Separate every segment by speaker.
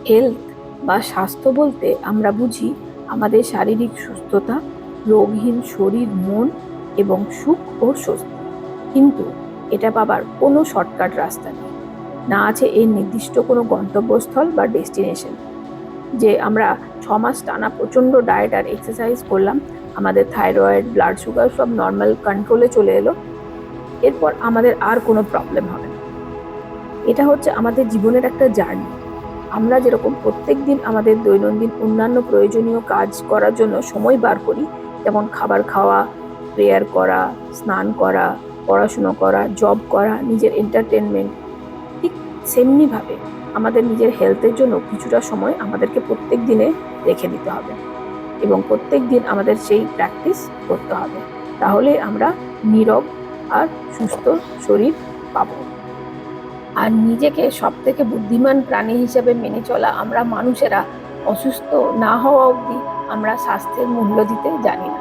Speaker 1: Health বা স্বাস্থ্য বলতে আমরা বুঝি আমাদের শারীরিক সুস্থতা, রোগহীন শরীর, মন এবং সুখ ও স্বস্তি। কিন্তু এটা পাবার কোনো শর্টকাট রাস্তা নেই, না আছে এর নির্দিষ্ট কোনো গন্তব্যস্থল বা ডেস্টিনেশন। যে আমরা 6 মাস টানা প্রচণ্ড ডায়েট আর এক্সারসাইজ করলাম, আমাদের থাইরয়েড, ব্লাড সুগার সব নর্মাল কন্ট্রোলে চলে এলো, এরপর আমাদের আর কোনো প্রবলেম হবে না। এটা হচ্ছে আমাদের জীবনের একটা জার্নি। আমরা যেরকম প্রত্যেক দিন আমাদের দৈনন্দিন অন্যান্য প্রয়োজনীয় কাজ করার জন্য সময় বার করি, যেমন খাবার খাওয়া, প্রেয়ার করা, স্নান করা, পড়াশুনো করা, জব করা, নিজের এন্টারটেনমেন্ট, ঠিক সেমনিভাবে আমাদের নিজের হেলথের জন্য কিছুটা সময় আমাদেরকে প্রত্যেক দিনে রেখে দিতে হবে এবং প্রত্যেক দিন আমাদের সেই প্র্যাকটিস করতে হবে। তাহলে আমরা নীরব আর সুস্থ শরীর পাবো। আর নিজেকে সবথেকে বুদ্ধিমান প্রাণী হিসেবে মেনে চলা আমরা মানুষেরা অসুস্থ না হওয়া অবধি আমরা স্বাস্থ্যের মূল্য দিতে জানি না।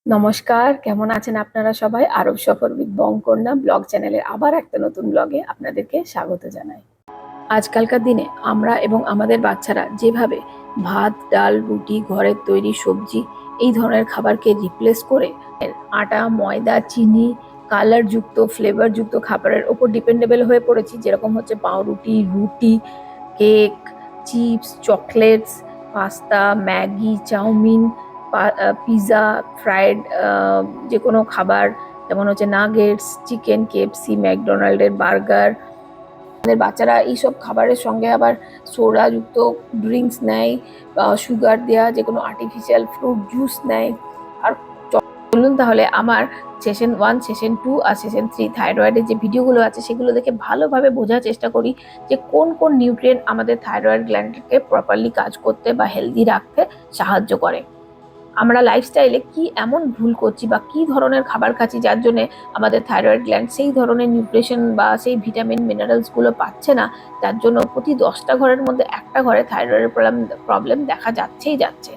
Speaker 1: নমস্কার, কেমন আছেন আপনারা সবাই? আরব সফর উইথ বঙ্কন্যা ব্লগ চ্যানেলের আবার একটা নতুন ব্লগে আপনাদেরকে স্বাগত জানাই। আজকালকার দিনে আমরা এবং আমাদের বাচ্চারা যেভাবে ভাত, ডাল, রুটি, ঘরের তৈরি সবজি এই ধরনের খাবারকে রিপ্লেস করে আটা, ময়দা, চিনি, কালারযুক্ত, ফ্লেভারযুক্ত খাবারের ওপর ডিপেন্ডেবল হয়ে পড়েছি, যেরকম হচ্ছে পাউরুটি, রুটি, cake, chips, chocolates, pasta, Maggi, chow mein, pizza, fried যে কোনো খাবার, যেমন হচ্ছে নাগেটস, চিকেন, কেএফসি, ম্যাকডোনাল্ডের বার্গার। আমাদের বাচ্চারা এইসব খাবারের সঙ্গে আবার সোডাযুক্ত ড্রিঙ্কস নেয়, সুগার দেওয়া যে কোনো আর্টিফিশিয়াল ফ্রুট জুস নেয়। আর চলুন তাহলে আমার সেশন 1, সেশন 2 আর সেশন 3 থাইরয়েডের যে ভিডিওগুলো আছে সেগুলো দেখে ভালোভাবে বোঝার চেষ্টা করি যে কোন কোন নিউট্রিয়েন্ট আমাদের থাইরয়েড গ্ল্যান্ডকে প্রপারলি কাজ করতে বা হেলদি রাখতে সাহায্য করে। আমরা লাইফস্টাইলে কি এমন ভুল করছি বা কি ধরনের খাবার খাচ্ছি যার জন্য আমাদের থাইরয়েড গ্ল্যান্ড সেই ধরনের নিউট্রিশন বা সেই ভিটামিন মিনারেলসগুলো পাচ্ছে না, যার জন্য প্রতি 10টা ঘরের মধ্যে একটা ঘরে থাইরয়েডের প্রবলেম দেখা যাচ্ছেই যাচ্ছে।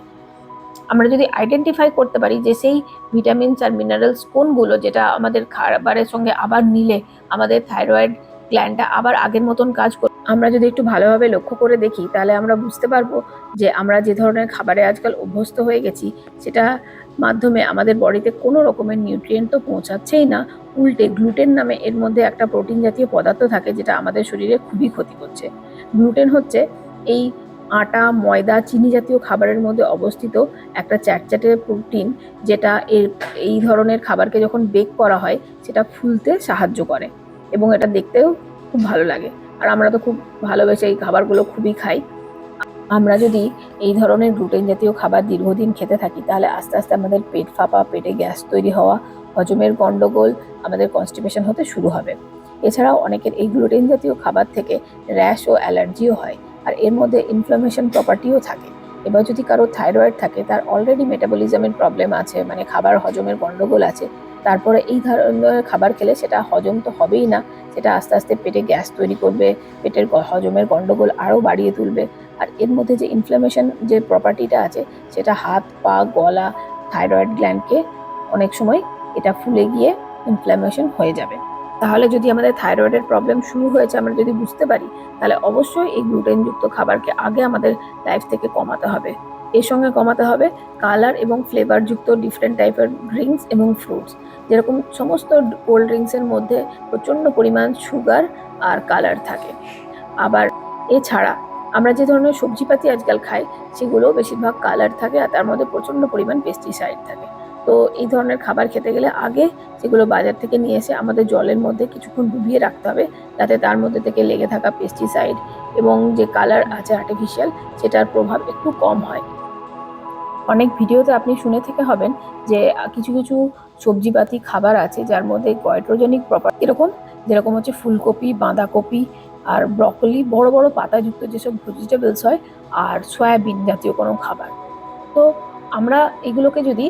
Speaker 1: আমরা যদি আইডেন্টিফাই করতে পারি যে সেই ভিটামিনস আর মিনারেলস কোনগুলো, যেটা আমাদের খাবারের সঙ্গে আবার নিলে আমাদের থাইরয়েড গ্ল্যান্ডটা আবার আগের মতন কাজ করে, আমরা যদি একটু ভালোভাবে লক্ষ্য করে দেখি তাহলে আমরা বুঝতে পারবো যে আমরা যে ধরনের খাবারে আজকাল অভ্যস্ত হয়ে গেছি সেটা মাধ্যমে আমাদের বডিতে কোনো রকমের নিউট্রিয়েন্ট তো পৌঁছাচ্ছেই না, উল্টে গ্লুটেন নামে এর মধ্যে একটা প্রোটিন জাতীয় পদার্থ থাকে যেটা আমাদের শরীরে খুবই ক্ষতি করছে। গ্লুটেন হচ্ছে এই আটা, ময়দা, চিনি জাতীয় খাবারের মধ্যে অবস্থিত একটা চ্যাটচ্যাটে প্রোটিন, যেটা এই ধরনের খাবারকে যখন বেক করা হয় সেটা ফুলতে সাহায্য করে এবং এটা দেখতেও খুব ভালো লাগে। আর আমরা তো খুব ভালোবেসে এই খাবারগুলো খুবই খাই। আমরা যদি এই ধরনের গ্লুটেন জাতীয় খাবার দীর্ঘদিন খেতে থাকি তাহলে আস্তে আস্তে আমাদের পেট ফাঁপা, পেটে গ্যাস তৈরি হওয়া, হজমের গন্ডগোল, আমাদের কনস্টিপেশন হতে শুরু হবে। এছাড়াও অনেকের এই গ্লুটেন জাতীয় খাবার থেকে র্যাশ ও অ্যালার্জিও হয়, আর এর মধ্যে ইনফ্লামেশন প্রপার্টিও থাকে। এবার যদি কারো থাইরয়েড থাকে, তার অলরেডি মেটাবলিজমের প্রবলেম আছে, মানে খাবার হজমের গন্ডগোল আছে, তারপরে এই ধরনের খাবার খেলে সেটা হজম তো হবেই না, সেটা আস্তে আস্তে পেটে গ্যাস তৈরি করবে, পেটের হজমের গন্ডগোল আরও বাড়িয়ে তুলবে। আর এর মধ্যে যে ইনফ্লামেশন যে প্রপার্টিটা আছে সেটা হাত, পা, গলা, থাইরয়েড গ্ল্যান্ডকে অনেক সময় এটা ফুলে গিয়ে ইনফ্লামেশন হয়ে যাবে। তাহলে যদি আমাদের থাইরয়েডের প্রবলেম শুরু হয়েছে আমরা যদি বুঝতে পারি, তাহলে অবশ্যই এই গ্লুটেনযুক্ত খাবারকে আগে আমাদের লাইফ থেকে কমাতে হবে। এর সঙ্গে কমাতে হবে কালার এবং ফ্লেভারযুক্ত ডিফারেন্ট টাইপের ড্রিঙ্কস এবং ফ্রুটস। যেরকম সমস্ত কোল্ড ড্রিঙ্কসের মধ্যে প্রচণ্ড পরিমাণ সুগার আর কালার থাকে। আবার এছাড়া আমরা যে ধরনের সবজিপাতি আজকাল খাই সেগুলোও বেশিরভাগ কালার থাকে আর তার মধ্যে প্রচণ্ড পরিমাণ পেস্টিসাইড থাকে। তো এই ধরনের খাবার খেতে গেলে আগে সেগুলো বাজার থেকে নিয়ে এসে আমাদের জলের মধ্যে কিছুক্ষণ ডুবিয়ে রাখতে হবে, যাতে তার মধ্যে থেকে লেগে থাকা পেস্টিসাইড এবং যে কালার আছে আর্টিফিশিয়াল সেটার প্রভাব একটু কম হয়। অনেক ভিডিওতে আপনি শুনে থেকে হবেন যে কিছু কিছু সবজিপাতি খাবার আছে যার মধ্যে গয়ট্রোজেনিক প্রপার্টি এরকম, যেরকম হচ্ছে ফুলকপি, বাঁধাকপি আর ব্রকলি, বড় বড় পাতাযুক্ত যেসব ভেজিটেবলস হয়, আর সয়াবিন জাতীয় কোনো খাবার। তো আমরা এগুলোকে যদি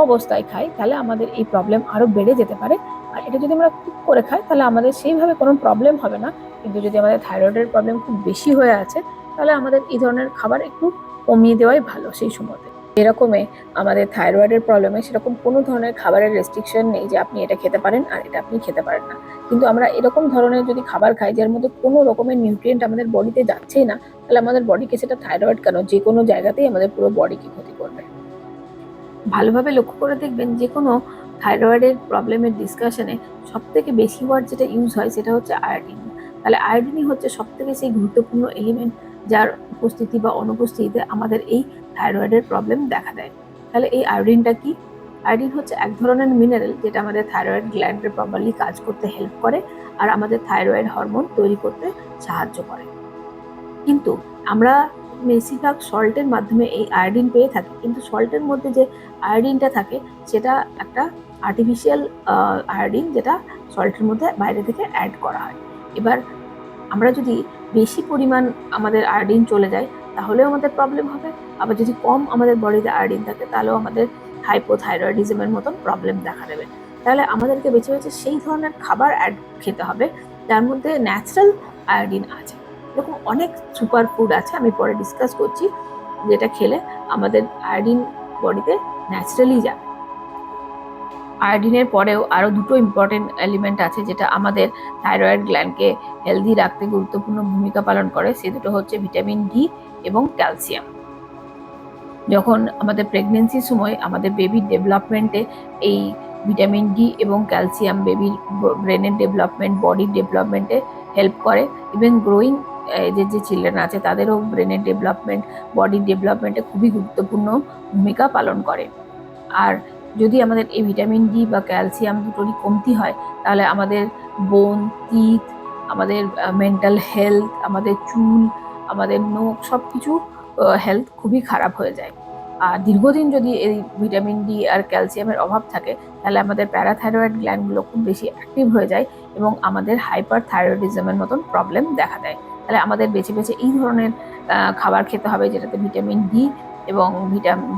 Speaker 1: অবস্থায় খাই তাহলে আমাদের এই প্রবলেম আরও বেড়ে যেতে পারে। আর এটা যদি আমরা কুক করে খাই তাহলে আমাদের সেইভাবে কোনো প্রবলেম হবে না, কিন্তু যদি আমাদের থাইরয়েডের প্রবলেম খুব বেশি হয়ে আছে তাহলে আমাদের এই ধরনের খাবার একটু কমিয়ে দেওয়াই ভালো সেই সময়তে। এরকমই আমাদের থাইরয়েডের প্রবলেমে সেরকম কোনো ধরনের খাবারের রেস্ট্রিকশন নেই যে আপনি এটা খেতে পারেন আর এটা আপনি খেতে পারেন না। কিন্তু আমরা এরকম ধরনের যদি খাবার খাই যার মধ্যে কোনো রকমের নিউট্রিয়েন্ট আমাদের বডিতে যাচ্ছেই না, তাহলে আমাদের বডিকে, সেটা থাইরয়েড কেন, যে কোনো জায়গাতেই আমাদের পুরো বডিকে ক্ষতি করবে। ভালোভাবে লক্ষ্য করে দেখবেন, যে কোনো থাইরয়েডের প্রবলেমের ডিসকাশনে সব থেকে বেশি ওয়ার্ড যেটা ইউজ হয় সেটা হচ্ছে আয়োডিন। তাহলে আয়োডিনই হচ্ছে সব থেকে সেই গুরুত্বপূর্ণ এলিমেন্ট যার উপস্থিতি বা অনুপস্থিতিতে আমাদের এই থাইরয়েডের প্রবলেম দেখা দেয়। তাহলে এই আয়োডিনটা কি? আয়োডিন হচ্ছে এক ধরনের মিনারেল যেটা আমাদের থাইরয়েড গ্ল্যান্ডে প্রপারলি কাজ করতে হেল্প করে আর আমাদের থাইরয়েড হরমোন তৈরি করতে সাহায্য করে। কিন্তু আমরা বেশিরভাগ সল্টের মাধ্যমে এই আয়োডিন পেয়ে থাকি, কিন্তু সল্টের মধ্যে যে আয়োডিনটা থাকে সেটা একটা আর্টিফিশিয়াল আয়োডিন, যেটা সল্টের মধ্যে বাইরে থেকে অ্যাড করা হয়। এবার আমরা যদি বেশি পরিমাণ আমাদের আয়োডিন চলে যায় তাহলেও আমাদের প্রবলেম হবে, আবার যদি কম আমাদের বডিতে আয়োডিন থাকে তাহলেও আমাদের হাইপোথাইরয়েডিজমের মতন প্রবলেম দেখা দেবে। তাহলে আমাদেরকে বেছে বেছে সেই ধরনের খাবার খেতে হবে যার মধ্যে ন্যাচারাল আয়োডিন আছে। এরকম অনেক সুপার ফুড আছে, আমি পরে ডিসকাস করছি, যেটা খেলে আমাদের আয়োডিন বডিতে ন্যাচারালি যাবে। আয়োডিনের পরেও আরও দুটো ইম্পর্টেন্ট এলিমেন্ট আছে যেটা আমাদের থাইরয়েড গ্ল্যান্ডকে হেলদি রাখতে গুরুত্বপূর্ণ ভূমিকা পালন করে। সে দুটো হচ্ছে ভিটামিন ডি এবং ক্যালসিয়াম। যখন আমাদের প্রেগনেন্সির সময় আমাদের বেবির ডেভেলপমেন্টে এই ভিটামিন ডি এবং ক্যালসিয়াম বেবির ব্রেনের ডেভেলপমেন্ট, বডির ডেভেলপমেন্টে হেল্প করে। ইভেন গ্রোয়িং যে চিলড্রেন আছে তাদেরও ব্রেনের ডেভেলপমেন্ট, বডির ডেভেলপমেন্টে খুবই গুরুত্বপূর্ণ ভূমিকা পালন করে। আর যদি আমাদের এই ভিটামিন ডি বা ক্যালসিয়াম দুটোরই কমতি হয় তাহলে আমাদের বোন, টিথ, আমাদের মেন্টাল হেলথ, আমাদের চুল, আমাদের নখ, সব কিছু হেলথ খুবই খারাপ হয়ে যায়। আর দীর্ঘদিন যদি এই ভিটামিন ডি আর ক্যালসিয়ামের অভাব থাকে তাহলে আমাদের প্যারাথাইরয়েড গ্ল্যান্ডগুলো খুব বেশি অ্যাক্টিভ হয়ে যায় এবং আমাদের হাইপার থাইরয়েডিজমের মতন প্রবলেম দেখা দেয়। তাহলে আমাদের বেছে বেছে এই ধরনের খাবার খেতে হবে যেটাতে ভিটামিন ডি এবং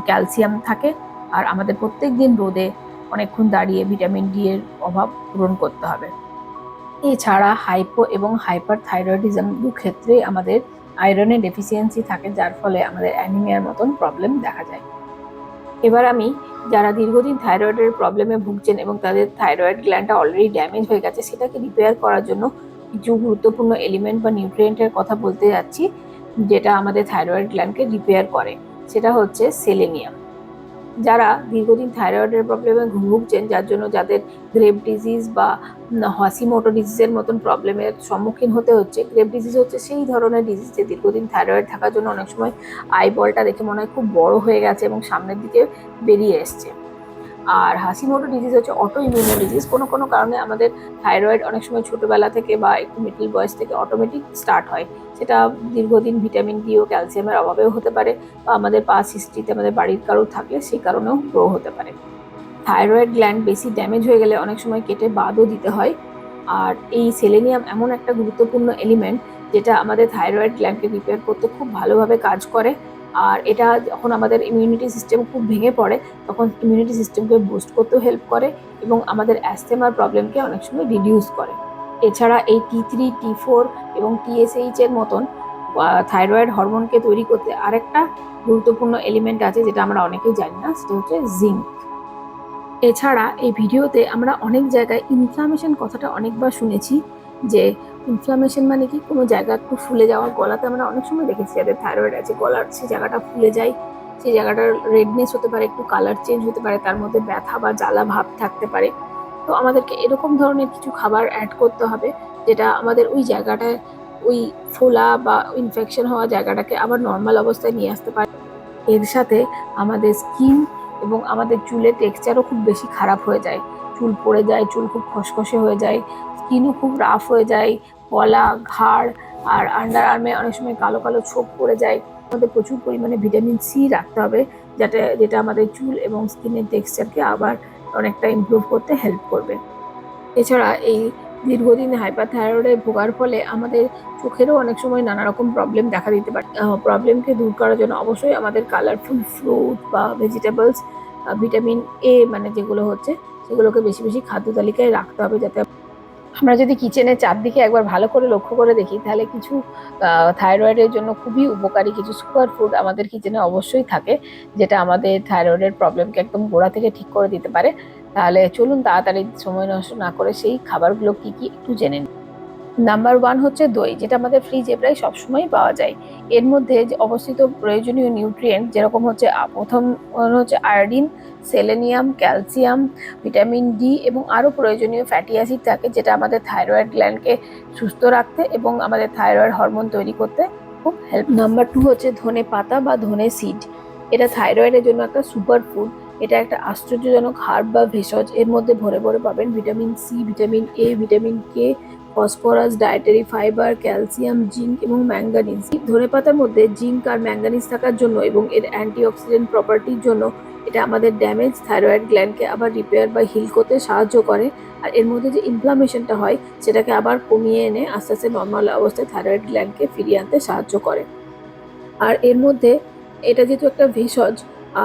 Speaker 1: ক্যালসিয়াম থাকে। আর আমাদের প্রত্যেক দিন রোদে অনেকক্ষণ দাঁড়িয়ে ভিটামিন ডি এর অভাব পূরণ করতে হবে। এছাড়া হাইপো এবং হাইপার থাইরয়েডিজম দু ক্ষেত্রেই আমাদের আয়রনের ডেফিসিয়েন্সি থাকে, যার ফলে আমাদের অ্যানিমিয়ার মতন প্রবলেম দেখা যায়। এবার আমি যারা দীর্ঘদিন থাইরয়েডের প্রবলেমে ভুগছেন এবং তাদের থাইরয়েড গ্ল্যান্ডটা অলরেডি ড্যামেজ হয়ে গেছে সেটাকে রিপেয়ার করার জন্য কিছু গুরুত্বপূর্ণ এলিমেন্ট বা নিউট্রিয়েন্টের কথা বলতে যাচ্ছি যেটা আমাদের থাইরয়েড গ্ল্যান্ডকে রিপেয়ার করে। সেটা হচ্ছে সেলেনিয়াম। যারা দীর্ঘদিন থাইরয়েডের প্রবলেমে ভুগছেন, যার জন্য যাদের গ্রেভ ডিজিজ বা হাসিমোটো ডিজিজের মতন প্রবলেমের সম্মুখীন হতে হচ্ছে। গ্রেভ ডিজিজ হচ্ছে সেই ধরনের ডিজিজ যে দীর্ঘদিন থাইরয়েড থাকার জন্য অনেক সময় আইবলটা দেখে মনে হয় খুব বড় হয়ে গেছে এবং সামনের দিকে বেরিয়ে এসছে। আর হাসিমোটো ডিজিজ হচ্ছে অটো ইমিউনো ডিজিজ। কোনো কোনো কারণে আমাদের থাইরয়েড অনেক সময় ছোটোবেলা থেকে বা একটু মিডল বয়স থেকে অটোমেটিক স্টার্ট হয়। সেটা দীর্ঘদিন ভিটামিন ডি ও ক্যালসিয়ামের অভাবেও হতে পারে বা আমাদের পাস্ট হিস্ট্রিতে আমাদের বাড়ির কারোর থাকলে সেই কারণেও গ্রো হতে পারে। থাইরয়েড গ্ল্যান্ড বেশি ড্যামেজ হয়ে গেলে অনেক সময় কেটে বাদও দিতে হয়। আর এই সেলেনিয়াম এমন একটা গুরুত্বপূর্ণ এলিমেন্ট যেটা আমাদের থাইরয়েড গ্ল্যান্ডকে রিপেয়ার করতে খুব ভালোভাবে কাজ করে। আর এটা যখন আমাদের ইমিউনিটি সিস্টেম খুব ভেঙে পড়ে তখন ইমিউনিটি সিস্টেমকে বুস্ট করতেও হেল্প করে এবং আমাদের অ্যাস্থেমার প্রবলেমকে অনেক সময় রিডিউস করে। এছাড়া এই T3, T4 এবং TSH এর মতন থাইরয়েড হরমোনকে তৈরি করতে আরেকটা গুরুত্বপূর্ণ এলিমেন্ট আছে যেটা আমরা অনেকেই জানি না, সেটা হচ্ছে জিঙ্ক। এছাড়া এই ভিডিওতে আমরা অনেক জায়গায় ইনফ্লামেশন কথাটা অনেকবার শুনেছি, যে ইনফ্লামেশন মানে কি, কোনো জায়গা একটু ফুলে যাওয়া। গলাতে আমরা অনেক সময় দেখেছি যাদের থাইরয়েড আছে গলার সেই জায়গাটা ফুলে যায়, সেই জায়গাটার রেডনেস হতে পারে, একটু কালার চেঞ্জ হতে পারে, তার মধ্যে ব্যথা বা জ্বালা ভাব থাকতে পারে। তো আমাদেরকে এরকম ধরনের কিছু খাবার অ্যাড করতে হবে যেটা আমাদের ওই জায়গাটায় ওই ফোলা বা ইনফেকশন হওয়া জায়গাটাকে আবার নর্মাল অবস্থায় নিয়ে আসতে পারে। এর সাথে আমাদের স্কিন এবং আমাদের চুলের টেক্সচারও খুব বেশি খারাপ হয়ে যায়, চুল পড়ে যায়, চুল খুব খসখসে হয়ে যায়, স্কিনও খুব রাফ হয়ে যায়, গলা, ঘাড় আর আন্ডার আর্মে অনেক সময় কালো কালো ছোপ পড়ে যায়। আমাদের প্রচুর পরিমাণে ভিটামিন সি রাখতে হবে যেটা আমাদের চুল এবং স্কিনের টেক্সচারকে আবার অনেকটা ইমপ্রুভ করতে হেল্প করবে। এছাড়া এই দীর্ঘদিন হাইপারথাইরয়েডে ভোগার ফলে আমাদের চোখেরও অনেক সময় নানা রকম প্রবলেম দেখা দিতে পারে। প্রবলেমকে দূর করার জন্য অবশ্যই আমাদের কালারফুল ফ্রুট বা ভেজিটেবলস, ভিটামিন এ মানে যেগুলো হচ্ছে সেগুলোকে বেশি বেশি খাদ্য তালিকায় রাখতে হবে যাতে আমরা যদি কিচেনের চারদিকে একবার ভালো করে লক্ষ্য করে দেখি, তাহলে কিছু থাইরয়েডের জন্য খুবই উপকারী কিছু সুপার ফুড আমাদের কিচেনে অবশ্যই থাকে, যেটা আমাদের থাইরয়েডের প্রবলেমকে একদম গোড়া থেকে ঠিক করে দিতে পারে। তাহলে চলুন তাড়াতাড়ি সময় নষ্ট না করে সেই খাবারগুলো কি কি একটু জেনে নিই। নাম্বার ওয়ান হচ্ছে দই, যেটা আমাদের ফ্রিজে প্রায় সবসময় পাওয়া যায়। এর মধ্যে যে অবস্থিত প্রয়োজনীয় নিউট্রিয়েন্ট যেরকম হচ্ছে প্রথম হচ্ছে iodine, selenium, calcium, vitamin D এবং আরও প্রয়োজনীয় ফ্যাটি অ্যাসিড থাকে, যেটা আমাদের থাইরয়েড গ্ল্যান্ডকে সুস্থ রাখতে এবং আমাদের থাইরয়েড হরমোন তৈরি করতে খুব হেল্প। নাম্বার টু হচ্ছে ধনে পাতা বা ধনে সিড। এটা থাইরয়েডের জন্য একটা সুপার ফুড। এটা একটা আশ্চর্যজনক হার্ব বা ভেষজ। এর মধ্যে ভরে ভরে পাবেন vitamin C, vitamin A, vitamin K, phosphorus, dietary fibre, calcium, zinc এবং ম্যাঙ্গানিজ। ধনেপাতার মধ্যে জিঙ্ক আর ম্যাঙ্গানিজ থাকার জন্য এবং এর অ্যান্টিঅক্সিডেন্ট প্রপার্টির জন্য এটা আমাদের ড্যামেজ থাইরয়েড গ্ল্যান্ডকে আবার রিপেয়ার বা হিল করতে সাহায্য করে। আর এর মধ্যে যে ইনফ্লামেশনটা হয় সেটাকে আবার কমিয়ে এনে আস্তে আস্তে নর্মাল অবস্থায় থাইরয়েড গ্ল্যান্ডকে ফিরিয়ে আনতে সাহায্য করে। আর এর মধ্যে এটা যেহেতু একটা ভেষজ,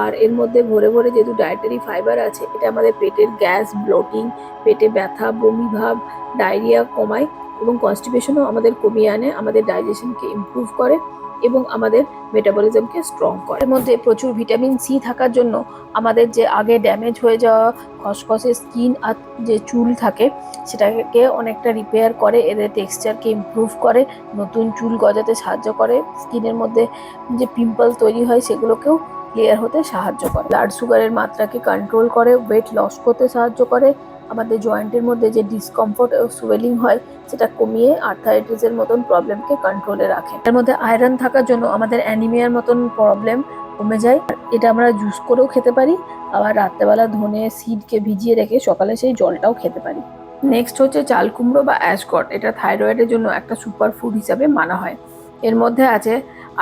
Speaker 1: আর এর মধ্যে ভরে ভরে যেহেতু ডায়েটারি ফাইবার আছে, এটা আমাদের পেটের গ্যাস, ব্লোটিং, পেটে ব্যথা, বমি ভাব, ডায়রিয়া কমায় এবং কনস্টিপেশনও আমাদের কমিয়ে আনে, আমাদের ডাইজেশনকে ইমপ্রুভ করে এবং আমাদের মেটাবলিজমকে স্ট্রং করে। এর মধ্যে প্রচুর ভিটামিন সি থাকার জন্য আমাদের যে আগে ড্যামেজ হয়ে যাওয়া খসখসে স্কিন আর যে চুল থাকে সেটাকে অনেকটা রিপেয়ার করে, এদের টেক্সচারকে ইমপ্রুভ করে, নতুন চুল গজাতে সাহায্য করে, স্কিনের মধ্যে যে পিম্পল তৈরি হয় সেগুলোকেও ক্লিয়ার হতে সাহায্য করে, ব্লাড সুগারের মাত্রাকে কন্ট্রোল করে, ওয়েট লস করতে সাহায্য করে, আমাদের জয়েন্টের মধ্যে যে ডিসকমফোর্ট ও সুয়েলিং হয় সেটা কমিয়ে আর্থারাইটিসের মতন প্রবলেমকে কন্ট্রোলে রাখে। এর মধ্যে আয়রন থাকার জন্য আমাদের অ্যানিমিয়ার মতন প্রবলেম কমে যায়। এটা আমরা জুস করেও খেতে পারি, আবার রাত্রেবেলা ধনে সিডকে ভিজিয়ে রেখে সকালে সেই জলটাও খেতে পারি। নেক্সট হচ্ছে চাল কুমড়ো বা অ্যাশগট। এটা থাইরয়েডের জন্য একটা সুপার ফুড হিসাবে মানা হয়। এর মধ্যে আছে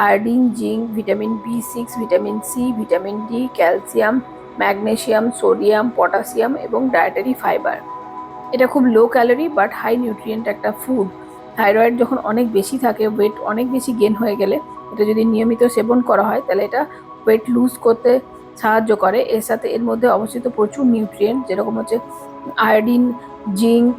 Speaker 1: আয়োডিন, জিঙ্ক, ভিটামিন বি6, vitamin C, vitamin D, calcium, magnesium, sodium, potassium এবং ডায়েটারি ফাইবার। এটা খুব low calorie but high nutrient একটা ফুড। থাইরয়েড যখন অনেক বেশি থাকে, ওয়েট অনেক বেশি গেন হয়ে গেলে এটা যদি নিয়মিত সেবন করা হয় তাহলে এটা ওয়েট লুজ করতে সাহায্য করে। এর সাথে এর মধ্যে অবস্থিত প্রচুর নিউট্রিয়েন্ট যেরকম হচ্ছে iodine, zinc,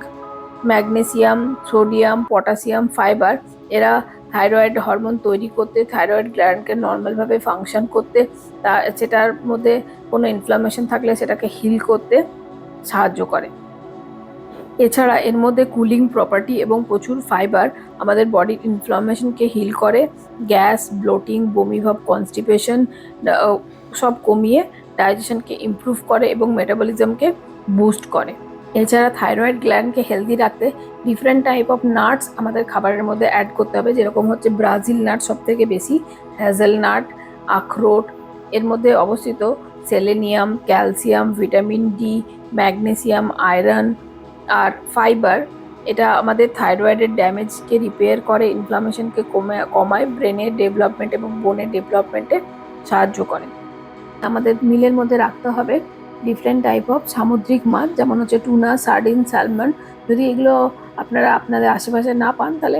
Speaker 1: magnesium, sodium, potassium, fibre. এরা থাইরয়েড হরমোন তৈরি করতে, থাইরয়েড গ্ল্যান্ডকে নর্মালভাবে ফাংশন করতে, তা সেটার মধ্যে কোনো ইনফ্লামেশন থাকলে সেটাকে হিল করতে সাহায্য করে। এছাড়া এর মধ্যে কুলিং প্রপার্টি এবং প্রচুর ফাইবার আমাদের বডির ইনফ্লামেশনকে হিল করে, গ্যাস, ব্লোটিং, বমিভাব, কনস্টিপেশন সব কমিয়ে ডাইজেশনকে ইমপ্রুভ করে এবং মেটাবলিজমকে বুস্ট করে। এছাড়া থাইরয়েড গ্ল্যান্ডকে হেলদি রাখতে ডিফারেন্ট টাইপ অফ নাটস আমাদের খাবারের মধ্যে অ্যাড করতে হবে, যেরকম হচ্ছে ব্রাজিল নাট সব থেকে বেশি, হ্যাজেলনাট, আখরোট। এর মধ্যে অবস্থিত selenium, calcium, vitamin D, magnesium, iron আর ফাইবার। এটা আমাদের থাইরয়েডের ড্যামেজকে রিপেয়ার করে, ইনফ্লামেশনকে কমায়, ব্রেনের ডেভেলপমেন্ট এবং বোনের ডেভেলপমেন্টে সাহায্য করে। আমাদের মিলের মধ্যে রাখতে হবে ডিফারেন্ট টাইপ অফ সামুদ্রিক মাছ, যেমন হচ্ছে টুনা, সার্ডিন, স্যালমন। যদি এগুলো আপনারা আপনাদের আশেপাশে না পান তাহলে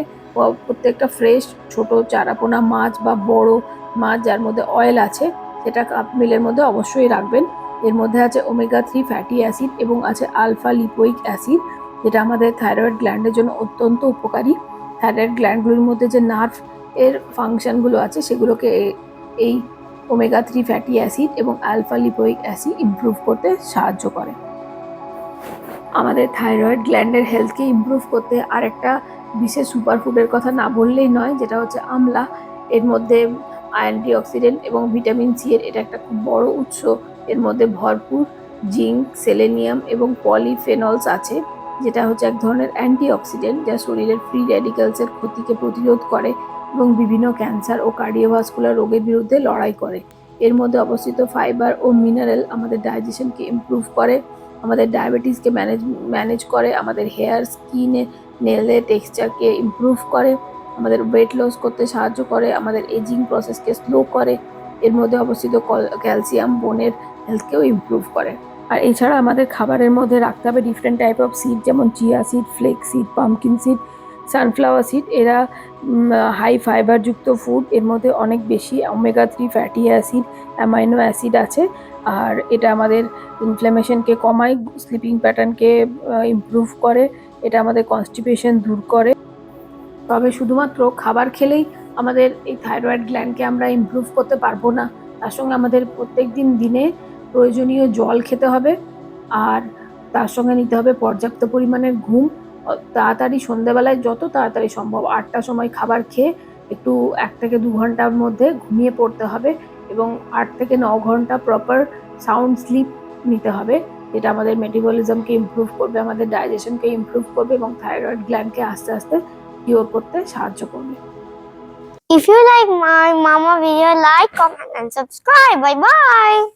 Speaker 1: প্রত্যেকটা ফ্রেশ ছোট চারাপোনা মাছ বা বড় মাছ যার মধ্যে অয়েল আছে সেটা মিলের মধ্যে অবশ্যই রাখবেন। এর মধ্যে আছে ওমেগা-3 ফ্যাটি অ্যাসিড এবং আছে আলফা লিপোইক অ্যাসিড, যেটা আমাদের থাইরয়েড গ্ল্যান্ডের জন্য অত্যন্ত উপকারী। থাইরয়েড গ্ল্যান্ডগুলোর মধ্যে যে নার্ভ এর ফাংশনগুলো আছে সেগুলোকে এই ওমেগা-3 ফ্যাটি অ্যাসিড এবং আলফা লিপোইক অ্যাসিড ইমপ্রুভ করতে সাহায্য করে। আমাদের থাইরয়েড গ্ল্যান্ডের হেলথকে ইমপ্রুভ করতে আরেকটা বিশেষ সুপারফুডের কথা না বললেই নয়, যেটা হচ্ছে আমলা। এর মধ্যে অ্যান্টিঅক্সিডেন্ট এবং ভিটামিন সি এর এটা একটা খুব বড় উৎস। এর মধ্যে ভরপুর জিঙ্ক, সেলেনিয়াম এবং পলিফেনলস আছে, যেটা হচ্ছে এক ধরনের অ্যান্টিঅক্সিডেন্ট যা শরীরের ফ্রি রেডিক্যালসের ক্ষতিকে প্রতিরোধ করে এবং বিভিন্ন ক্যান্সার ও কার্ডিওভাস্কুলার রোগের বিরুদ্ধে লড়াই করে। এর মধ্যে অবস্থিত ফাইবার ও মিনারেল আমাদের ডাইজেশনকে ইমপ্রুভ করে, আমাদের ডায়াবেটিসকে ম্যানেজ করে, আমাদের হেয়ার, স্কিনে, নেলের টেক্সচারকে ইমপ্রুভ করে, আমাদের ওয়েট লস করতে সাহায্য করে, আমাদের এজিং প্রসেসকে স্লো করে। এর মধ্যে অবস্থিত ক্যালসিয়াম বোনের হেলথকেও ইমপ্রুভ করে। আর এছাড়া আমাদের খাবারের মধ্যে রাখতে হবে ডিফারেন্ট টাইপ অফ সিড, যেমন chia seed, flakes seed, pumpkin seed, sunflower seed. এরা হাই ফাইবারযুক্ত ফুড। এর মধ্যে অনেক বেশি omega-3 fatty acid, amino acid আছে। আর এটা আমাদের ইনফ্ল্যামেশনকে কমায়, স্লিপিং প্যাটার্নকে ইমপ্রুভ করে এটা আমাদের কনস্টিপেশন দূর করে। তবে শুধুমাত্র খাবার খেলেই আমাদের এই থাইরয়েড গ্ল্যান্ডকে আমরা ইমপ্রুভ করতে পারবো না। তার সঙ্গে আমাদের প্রত্যেকদিন দিনে প্রয়োজনীয় জল খেতে হবে, আর তার সঙ্গে নিতে হবে পর্যাপ্ত পরিমাণের ঘুম। তাড়াতাড়ি সন্ধ্যেবেলায় যত তাড়াতাড়ি সম্ভব 8টার সময় খাবার খেয়ে একটু 1 থেকে 2 ঘন্টার মধ্যে ঘুমিয়ে পড়তে হবে, এবং 8 থেকে 9 ঘন্টা প্রপার সাউন্ড স্লিপ নিতে হবে, যেটা আমাদের মেটাবলিজমকে ইমপ্রুভ করবে, আমাদের ডাইজেশনকে ইমপ্রুভ করবে এবং থাইরয়েড গ্ল্যান্ডকে আস্তে আস্তে কিওর করতে সাহায্য করবে।
Speaker 2: If you like my mama video, like, comment and subscribe. Bye bye.